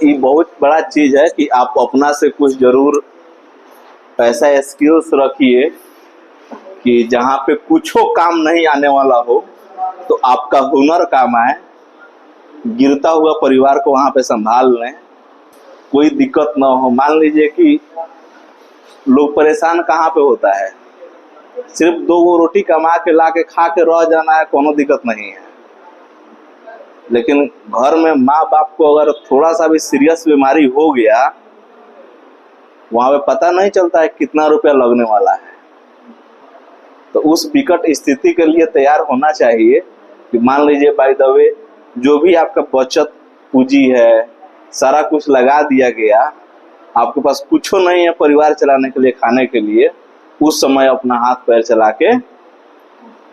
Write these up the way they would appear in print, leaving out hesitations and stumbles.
ये बहुत बड़ा चीज है कि आप अपना से कुछ जरूर ऐसा स्किल्स रखिए कि जहाँ पे कुछो काम नहीं आने वाला हो तो आपका हुनर काम आए। गिरता हुआ परिवार को वहाँ पे संभाल लें, कोई दिक्कत ना हो। मान लीजिए कि लोग परेशान कहाँ पे होता है, सिर्फ 2 रोटी कमा के ला के खा के रह जाना है, कोनो दिक्कत नहीं है। लेकिन घर में माँ बाप को अगर थोड़ा सा भी सीरियस बीमारी हो गया, वहां पे पता नहीं चलता है कितना रुपया लगने वाला है। तो उस विकट स्थिति के लिए तैयार होना चाहिए कि मान लीजिए बाय द वे जो भी आपका बचत पूंजी है सारा कुछ लगा दिया गया, आपके पास कुछ नहीं है परिवार चलाने के लिए, खाने के लिए, उस समय अपना हाथ पैर चला के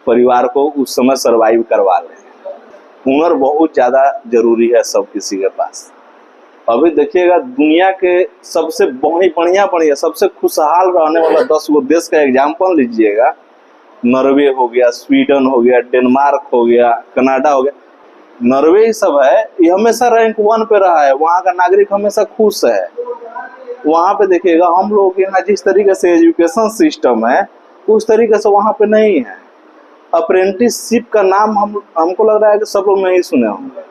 परिवार को उस समय सरवाइव करवा लें। हुनर बहुत ज्यादा जरूरी है सब किसी के पास। अभी देखिएगा दुनिया के सबसे बढ़िया सबसे खुशहाल रहने वाला 10 गो देश का एग्जाम्पल लीजिएगा। नॉर्वे हो गया, स्वीडन हो गया, डेनमार्क हो गया, कनाडा हो गया। नॉर्वे ही सब है, ये हमेशा रैंक 1 पे रहा है। वहाँ का नागरिक हमेशा खुश है। वहाँ पे देखिएगा हम लोग के यहाँ जिस तरीके से एजुकेशन सिस्टम है उस तरीके से वहाँ पे नहीं है। अप्रेंटिसशिप का नाम हमको लग रहा है कि सब लोग नहीं सुने होंगे।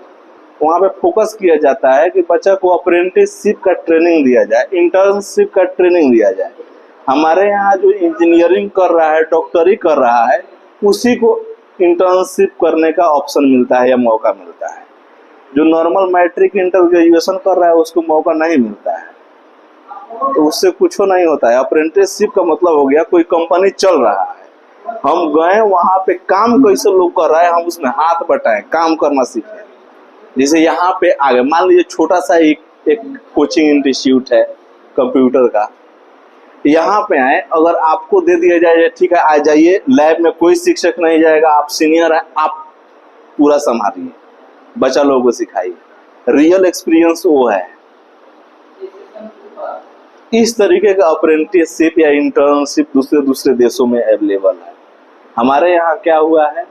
वहाँ पे फोकस किया जाता है कि बच्चा को अप्रेंटिसशिप का ट्रेनिंग दिया जाए, इंटर्नशिप का ट्रेनिंग दिया जाए। हमारे यहाँ जो इंजीनियरिंग कर रहा है, डॉक्टरी कर रहा है, उसी को इंटर्नशिप करने का ऑप्शन मिलता है या मौका मिलता है। जो नॉर्मल मैट्रिक इंटर ग्रेजुएशन कर रहा है उसको मौका नहीं मिलता है, तो उससे कुछ नहीं होता है। अप्रेंटिसशिप का मतलब हो गया कोई कंपनी चल रहा है, हम गए वहां पे काम कैसे लोग कर रहा है हम उसमें हाथ बटाएं, काम करना सीखें। जैसे यहाँ पे आगे मान लीजिए छोटा सा एक कोचिंग इंस्टीट्यूट है कंप्यूटर का, यहाँ पे आए, अगर आपको दे दिया जाए ठीक है आ जाइए, लैब में कोई शिक्षक नहीं जाएगा, आप सीनियर है, आप पूरा संभालिए, बच्चा लोगों को सिखाइए। रियल एक्सपीरियंस वो है। इस तरीके का अप्रेंटिसशिप या इंटर्नशिप दूसरे देशों में अवेलेबल है। हमारे यहाँ क्या हुआ है,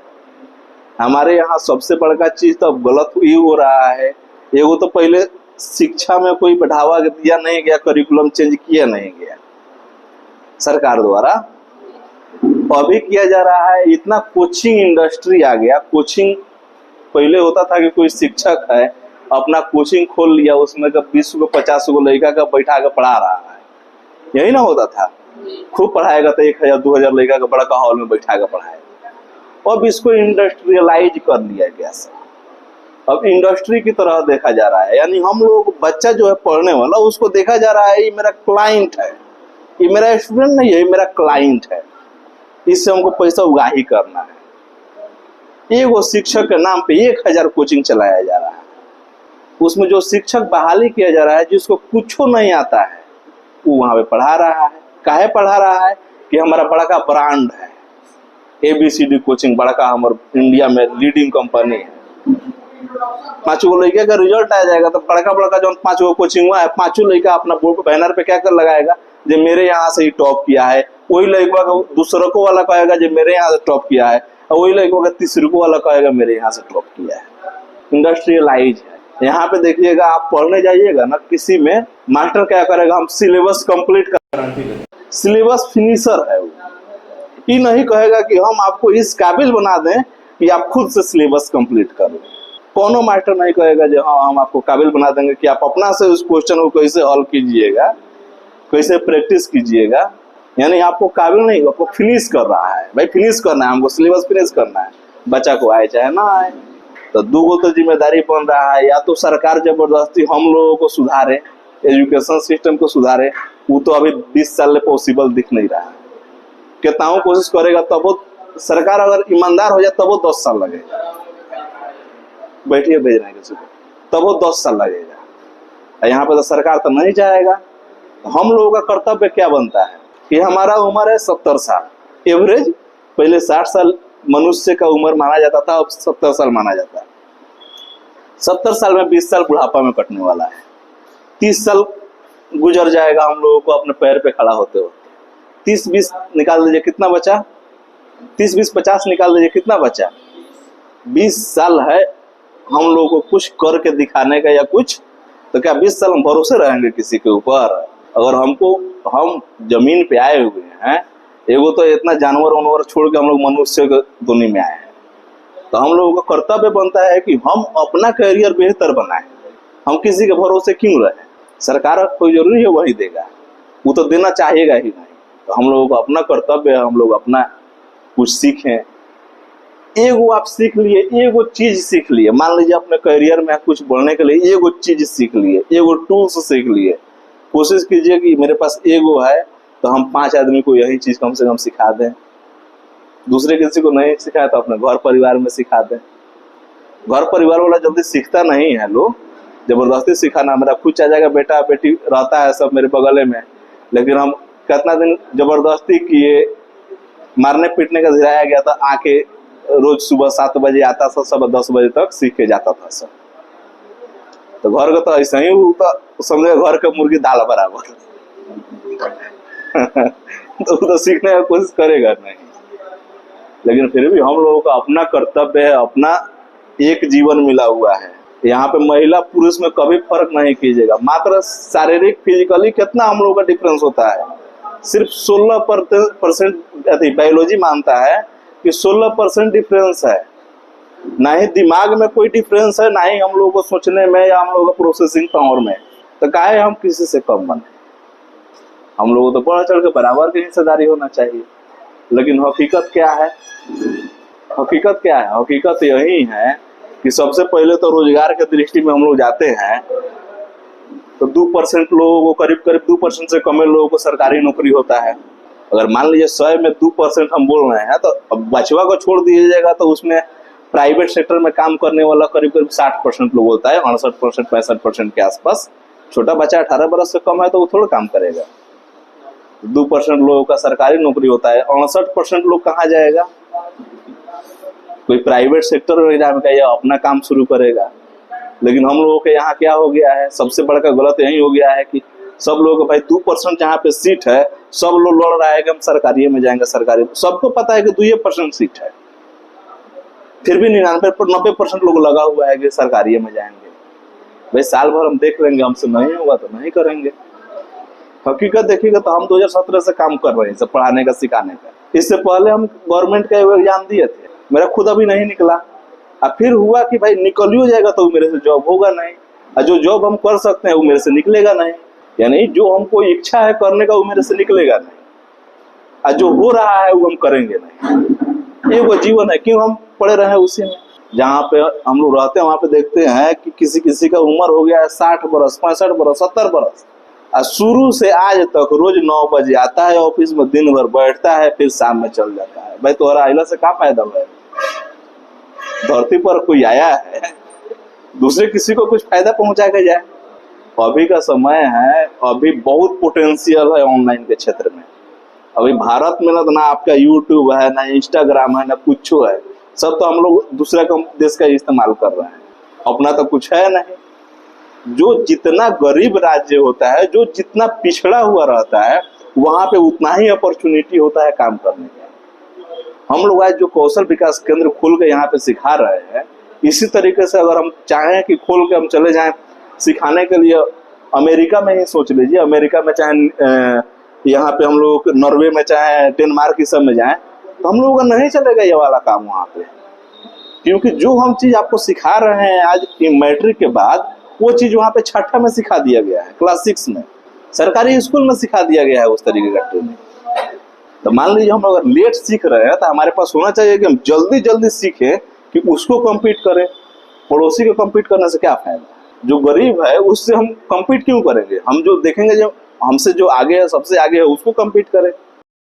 हमारे यहाँ सबसे बड़का चीज तो अब गलत ही हो रहा है। एगो तो पहले शिक्षा में कोई बढ़ावा दिया नहीं गया, करिकुलम चेंज किया नहीं गया सरकार द्वारा, अभी किया जा रहा है। इतना कोचिंग इंडस्ट्री आ गया। कोचिंग पहले होता था कि कोई शिक्षक है अपना कोचिंग खोल लिया, उसमें 20 को 50 को लड़का का बैठा के पढ़ा रहा है, यही ना होता था। खूब पढ़ाएगा तो 1000-2000 लड़का का बड़ा का हॉल में बैठा के पढ़ाएगा। अब इसको इंडस्ट्रियलाइज कर लिया गया सब। अब इंडस्ट्री की तरह देखा जा रहा है, यानी हम लोग बच्चा जो है पढ़ने वाला उसको देखा जा रहा है ये मेरा क्लाइंट है, ये मेरा स्टूडेंट नहीं है, ये मेरा क्लाइंट है, इससे हमको पैसा उगाही करना है। एक वो शिक्षक के नाम पे 1000 कोचिंग चलाया जा रहा है, उसमें जो शिक्षक बहाली किया जा रहा है जिसको कुछ नहीं आता है वो वहां पे पढ़ा रहा है। काहे पढ़ा रहा है कि हमारा बड़ा का ब्रांड है, ABCD कोचिंग बड़ा का हमारे इंडिया में लीडिंग कंपनी है। 5 गो लड़के का रिजल्ट आ जाएगा तो बड़का जो 5 गो कोचिंग हुआ है, 5 लड़का अपना बोर्ड बैनर पे क्या कर लगाएगा, जो मेरे यहाँ से ही टॉप किया है। वही लड़का का दूसरों को वाला कहेगा जो मेरे यहाँ से टॉप किया है, और वही लड़का का तीसरे को वाला कहेगा मेरे यहाँ से टॉप किया है। इंडस्ट्रियलाइज है। यहाँ पे देखिएगा आप पढ़ने जाइएगा ना, किसी में मास्टर क्या करेगा, हम सिलेबस कंप्लीट कर, सिलेबस फिनिशर है वो। ये नहीं कहेगा कि हम आपको इस काबिल बना दें कि आप खुद से सिलेबस कंप्लीट करो। कोनो मास्टर नहीं कहेगा जो हाँ हम आपको काबिल बना देंगे कि आप अपना से उस क्वेश्चन को कैसे हल कीजिएगा, कैसे प्रैक्टिस कीजिएगा। यानी आपको काबिल नहीं, आपको फिनिश कर रहा है। भाई फिनिश करना है, हमको सिलेबस फिनिश करना है, बच्चा को आए चाहे ना आए। तो 2 गो तो जिम्मेदारी बन रहा है, या तो सरकार जबरदस्ती हम लोगों को सुधारे, एजुकेशन सिस्टम को सुधारे, वो तो अभी 20 साल में पॉसिबल दिख नहीं रहा है। कितना कोशिश करेगा तब वो सरकार अगर ईमानदार हो जाए तब वो 10 साल लगेगा, बैठिए भेज रहे हैं किसी को, तब वो 10 साल लगेगा। यहाँ पे तो सरकार तो नहीं चाहेगा। हम लोगों का कर्तव्य क्या बनता है कि हमारा उम्र है 70 साल एवरेज, पहले 60 साल मनुष्य का उम्र माना जाता था, अब 70 साल माना जाता है। 70 साल में 20 साल बुढ़ापा में कटने वाला है, 30 साल गुजर जाएगा हम लोगों को अपने पैर पे खड़ा होते होते। 30-20 निकाल दीजिए कितना बचा, 30-20-50 निकाल दीजिए कितना बचा, 20 साल है हम लोगों को कुछ करके दिखाने का या कुछ तो क्या 20 साल हम भरोसे रहेंगे किसी के ऊपर? अगर हम जमीन पे आए हुए हैं, एगो तो इतना जानवर वानवर छोड़ के हम लोग मनुष्य के दुनिया में आए हैं, तो हम लोगों का कर्तव्य बनता है कि हम अपना करियर बेहतर बनाएं। हम किसी के भरोसे क्यों रहे? सरकार का कोई जरूरी है वही देगा, वो तो देना चाहेगा ही नहीं। तो हम लोगों को अपना कर्तव्य है, हम लोग अपना कुछ सीखें। एगो आप सीख लिए, एगो चीज सीख लिए, मान लीजिए अपने करियर में कुछ बढ़ने के लिए एगो चीज सीख लिए, एगो टूल्स सीख लिए। कोशिश कीजिए कि मेरे पास एगो है तो हम 5 आदमी को यही चीज कम से कम सिखा दें। दूसरे किसी को नहीं सिखाए तो अपने घर परिवार में सिखा दें। घर परिवार वाला जल्दी सीखता नहीं है, लोग जबरदस्ती सिखाना। मेरा खुद चाचा का बेटा बेटी रहता है सब मेरे बगल में, लेकिन हम कितना दिन जबरदस्ती किए, मारने पीटने का धिराया गया था, आके रोज सुबह 7 बजे आता था, सुबह 10 बजे तक सीख के जाता था सब। तो घर का तो ऐसा ही तो समझे, घर का मुर्गी दाल बराबर। तो सीखने की कोशिश करेगा नहीं। लेकिन फिर भी हम लोगों का अपना कर्तव्य है, अपना एक जीवन मिला हुआ है। यहाँ पे महिला पुरुष में कभी फर्क नहीं कीजिएगा। मात्र शारीरिक फिजिकली कितना हम लोगों का डिफरेंस होता है, सिर्फ 16% बायोलॉजी मानता है कि 16% डिफरेंस है। ना ही दिमाग में कोई डिफरेंस है, ना ही हम लोगों को सोचने में या हम लोगों को प्रोसेसिंग पावर में। तो काहे हम किसी से कम बने? हम लोगों को तो बढ़ चढ़ के बराबर की हिस्सेदारी होना चाहिए। लेकिन हकीकत क्या है? हकीकत क्या है? हकीकत यही है कि सबसे पहले तो रोजगार के दृष्टि में हम लोग जाते हैं तो 2% लोगों को, करीब 2% से कम लोगों को सरकारी नौकरी होता है। अगर मान लीजिए 100 में 2% हम बोल रहे हैं, तो अब बचवा को छोड़ दीजिएगा तो उसमें प्राइवेट सेक्टर में काम करने वाला करीब 60% लोग होता है, 68% 65% के आसपास। छोटा बच्चा 18 बरस से कम है तो वो थोड़ा काम करेगा। 2% लोगों का सरकारी नौकरी होता है, 68% लोग कहाँ जाएगा? कोई प्राइवेट सेक्टर में जाएगा या अपना काम शुरू करेगा। लेकिन हम लोगों के यहाँ क्या हो गया है, सबसे बड़ा गलत यही हो गया है कि सब लोग भाई 2% जहाँ पे सीट है, सब लोग लड़ रहा है कि हम सरकारी में जाएंगे। सरकारी सबको पता है कि 2% सीट है, फिर भी 90% लोग लगा हुआ है कि सरकारी में जाएंगे। भाई साल भर हम देख लेंगे, हमसे नहीं होगा तो नहीं करेंगे। हकीकत देखिएगा तो हम 2017 से काम कर रहे हैं सब पढ़ाने का, सिखाने का। इससे पहले हम गवर्नमेंट का एग्जाम दिए थे, मेरा खुद अभी नहीं निकला। अब फिर हुआ कि भाई निकल ही जाएगा तो मेरे से जॉब होगा नहीं, और जो जॉब हम कर सकते हैं वो मेरे से निकलेगा नहीं। यानी जो हमको इच्छा है करने का वो मेरे से निकलेगा नहीं, और जो हो रहा है वो हम करेंगे नहीं। ये वो जीवन है, क्यों हम पड़े रहे उसी में? जहाँ पे हम लोग रहते हैं वहां पे देखते हैं कि किसी का उम्र हो गया है 60 बरस, 65 बरस, 70 बरस, और शुरू से आज तक रोज 9 बजे आता है ऑफिस में, दिन भर बैठता है, फिर शाम में चल जाता है। भाई तोहरा आइला से क्या फायदा हुआ है? धरती पर कोई आया है दूसरे किसी को कुछ फायदा पहुंचा के जाए? अभी का समय है, अभी बहुत पोटेंशियल है ऑनलाइन के क्षेत्र में। अभी भारत में ना आपका यूट्यूब है, ना इंस्टाग्राम है, ना कुछ है। सब तो हम लोग दूसरे देश का इस्तेमाल कर रहे हैं, अपना तो कुछ है नहीं। जो जितना गरीब राज्य होता है, जो जितना पिछड़ा हुआ रहता है, वहां पे उतना ही अपॉर्चुनिटी होता है काम करने का। हम लोग आज जो कौशल विकास केंद्र खोल के यहाँ पे सिखा रहे हैं, इसी तरीके से अगर हम चाहें कि खोल के हम चले जाएं सिखाने के लिए, अमेरिका में ही सोच लीजिए, अमेरिका में चाहे यहाँ पे हम लोग नॉर्वे में, चाहे डेनमार्क सब में जाएं, तो हम लोगों का नहीं चलेगा ये वाला काम वहाँ पे। क्योंकि जो हम चीज आपको सिखा रहे हैं आज मैट्रिक के बाद, वो चीज वहाँ पे 6ठा में सिखा दिया गया है, क्लास 6 में, सरकारी स्कूल में सिखा दिया गया है उस तरीके का ट्रेनिंग। तो मान लीजिए हम अगर लेट सीख रहे हैं तो हमारे पास होना चाहिए कि हम जल्दी जल्दी सीखें कि उसको कम्पीट करें। पड़ोसी को कम्पीट करने से क्या फायदा? जो गरीब है उससे हम कम्पीट क्यों करेंगे? हम जो देखेंगे जो हमसे जो आगे है, सबसे आगे है, उसको कम्पीट करें।